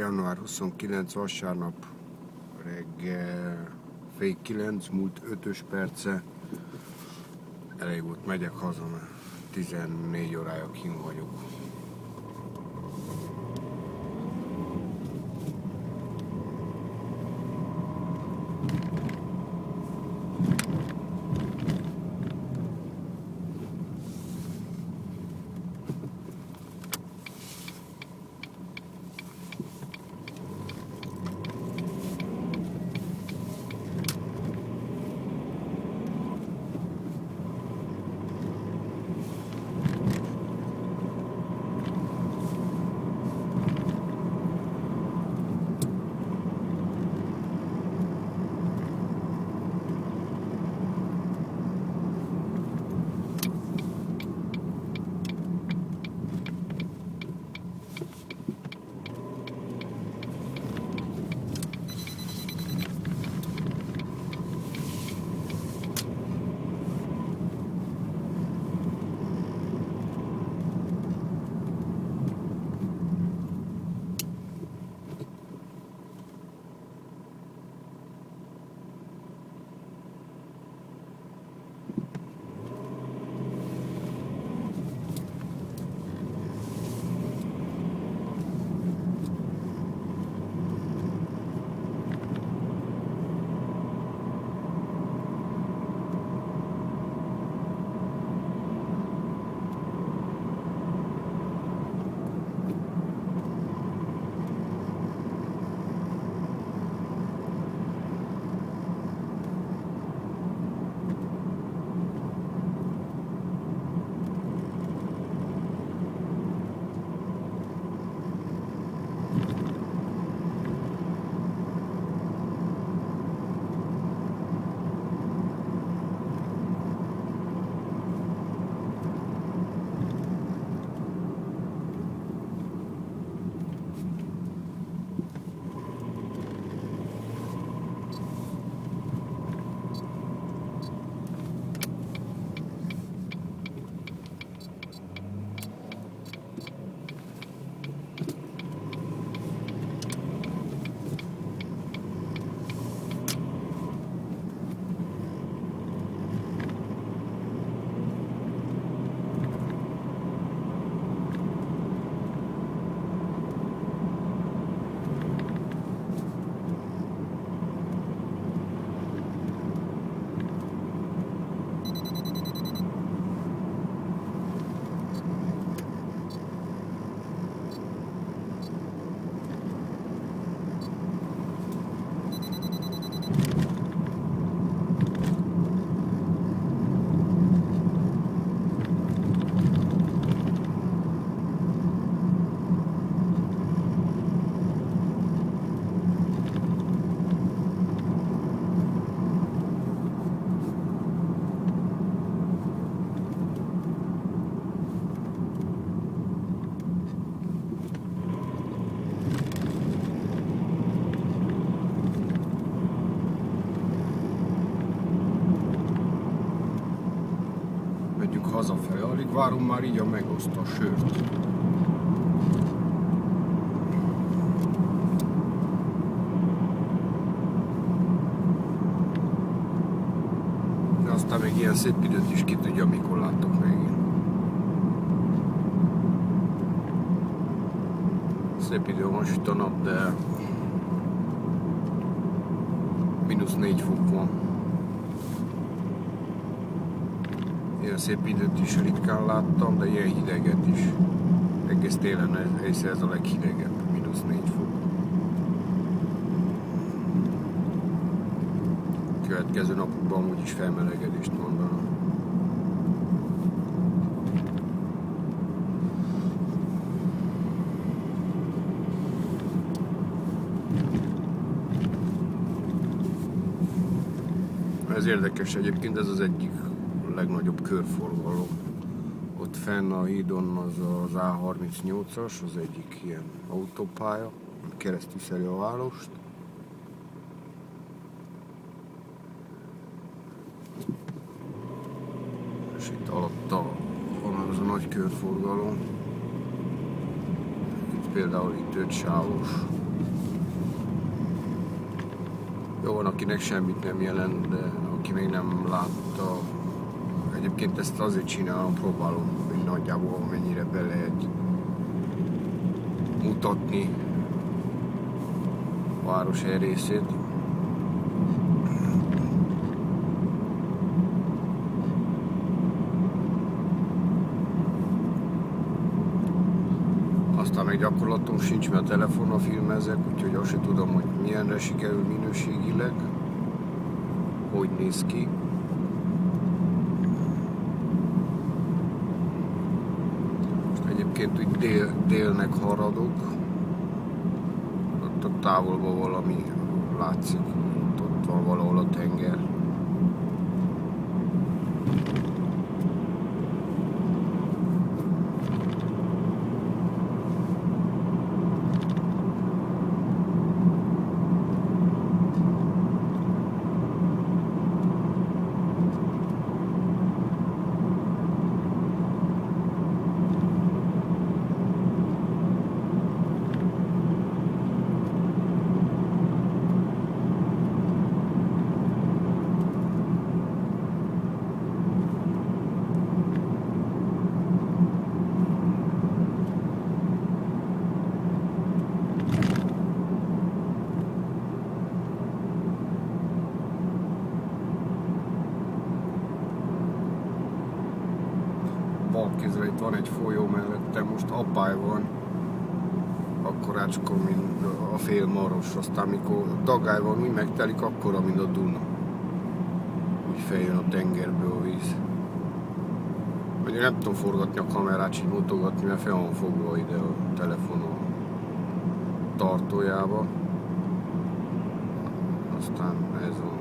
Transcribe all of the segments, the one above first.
Január 29 vasárnap reggel fél 9, múlt 5 perce. Elég volt, megyek haza, mert 14 órája kint vagyok. Megyünk hazafelé, alig várom már így a megosztó sört. De aztán még ilyen szép időt is ki tudja, mikor látok meg én. Szép idő most itt a nap, de -4 fok van. Ilyen szép időt is ritkán láttam, de ilyen hideget is. Egész télen ez a leghidegebb, -4 fok. Következő napokban úgyis felmelegedést mondanak. Ez érdekes egyébként, ez az egyik legnagyobb körforgalom. Ott fenn a hídon az A38-as, az egyik ilyen autópálya, keresztüszeli a várost. És itt alatta van az a nagy körforgalom. Itt például itt 5 sávos Jó, van, akinek semmit nem jelent, de aki még nem látta, egyébként ezt azért csinálom, próbálom, hogy nagyjából mennyire be lehet mutatni a város részét. Aztán még gyakorlatom sincs, mert a telefonon filmezek, úgyhogy azt sem tudom, hogy milyenre sikerül minőségileg, hogy néz ki. Most egyébként úgy délnek haradok, ott a távolban valami látszik, ott van valahol a tenger. Bal kézre itt van egy folyó mellette, most Apály van, akkorácska, mint a Félmaros, aztán mikor Dagály van, úgy megtelik, akkora, mint a Duna. Úgy feljön a tengerből a víz. Mondjuk nem tudom forgatni a kamerát, így mutogatni, mert fel van fogva ide a telefonon tartójába. Aztán ez van.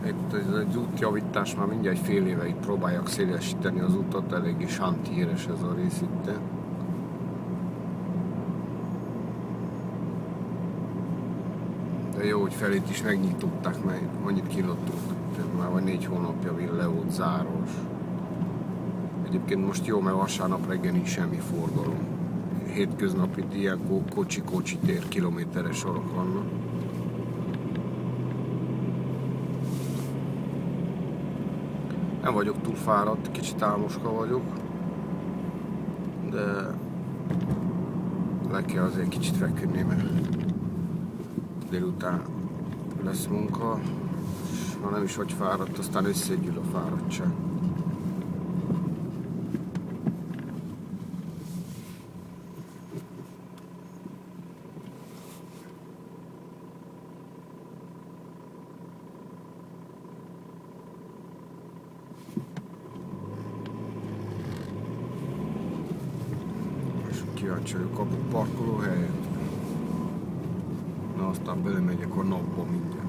Itt ez egy útjavítás, már mindjárt egy fél éve itt próbálják szélesíteni az utat, eléggé sántiéres ez a rész itt. De jó, hogy felét is megnyitották, mert annyit kilottunk, már vagy 4 hónapja le volt záros. Egyébként most jó, mert vasárnap reggel nincs semmi forgalom. Hétköznap itt ilyen kocsi tér, kilométeres sorok vannak. Nem vagyok túl fáradt, kicsit álmoska vagyok, de le kell azért kicsit feküdni, mert délután lesz munka, és ha nem is vagy fáradt, aztán összegyűl a fáradtság. Kíváncsi vagyok a parkolóhelyet. Na aztán belemegyek a napba mindjárt.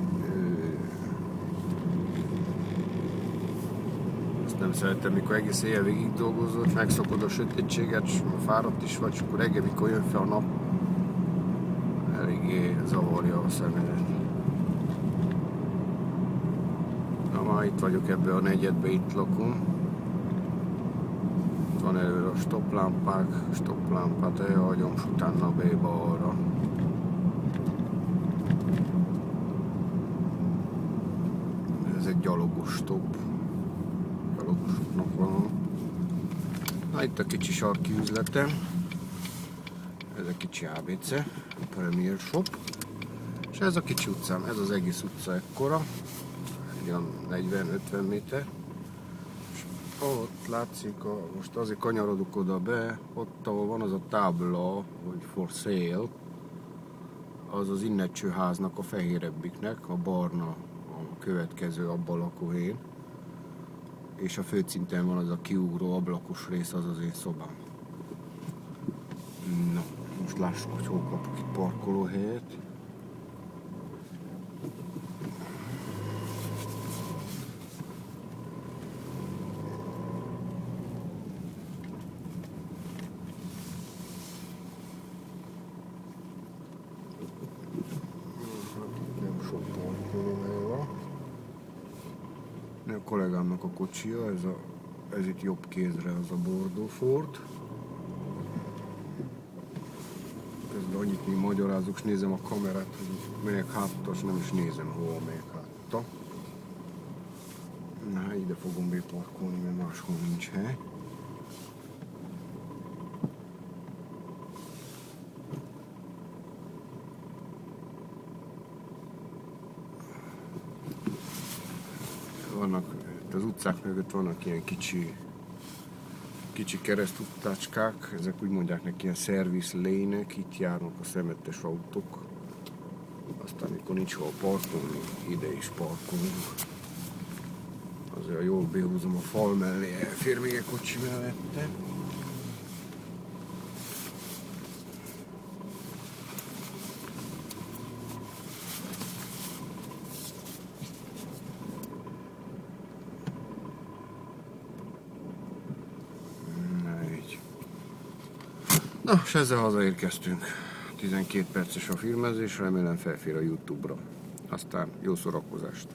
Azt nem szeretem, mikor egész éjjel végig dolgozol, megszokod a sötétséget, fáradt is vagy, és akkor reggel, mikor jön fel a nap, eléggé zavarja a szemedet. Na már itt vagyok ebbe a negyedbe, itt lakom. Van előre a stopplámpák, stopplámpát elhagyom, és utána béba arra. gyalogos stop. Gyalogosoknak van. Na, itt a kicsi sarki üzletem. Ez a kicsi ABC, Premier Shop. És ez a kicsi utcám, ez az egész utca ekkora. Olyan 40-50 méter. És ott látszik, most azért kanyarodok oda be, ott ahol van az a tábla, hogy for sale, az az Innetsőháznak, a fehérebbiknek, a barna, a következő abban lakóhén. És a főszinten van az a kiugró ablakos rész, az az én szobám. Na, most lássuk, hogy hol kapok itt parkolóhelyet. Sok parkolóhely van. A kollégámnak a kocsia, ez itt jobb kézre, az a Bordeaux Ford. Közben annyit mi magyarázok, és nézem a kamerát, hogy melyek hátra, és nem is nézem, hol melyek hátra. Na, ide fogom beparkolni, mert máshol nincs hely. Vannak, az utcák mögött vannak ilyen kicsi keresztutcácskák, ezek úgy mondják neki ilyen service lane-ek, itt járnak a szemetes autók. Aztán mikor nincs hol parkolni, ide is parkolunk. Azért jól behúzom a fal mellé, elfér még egy kocsi mellette. Na, és ezzel hazaérkeztünk. 12 perces a filmezés, remélem felfér a YouTube-ra. Aztán jó szórakozást!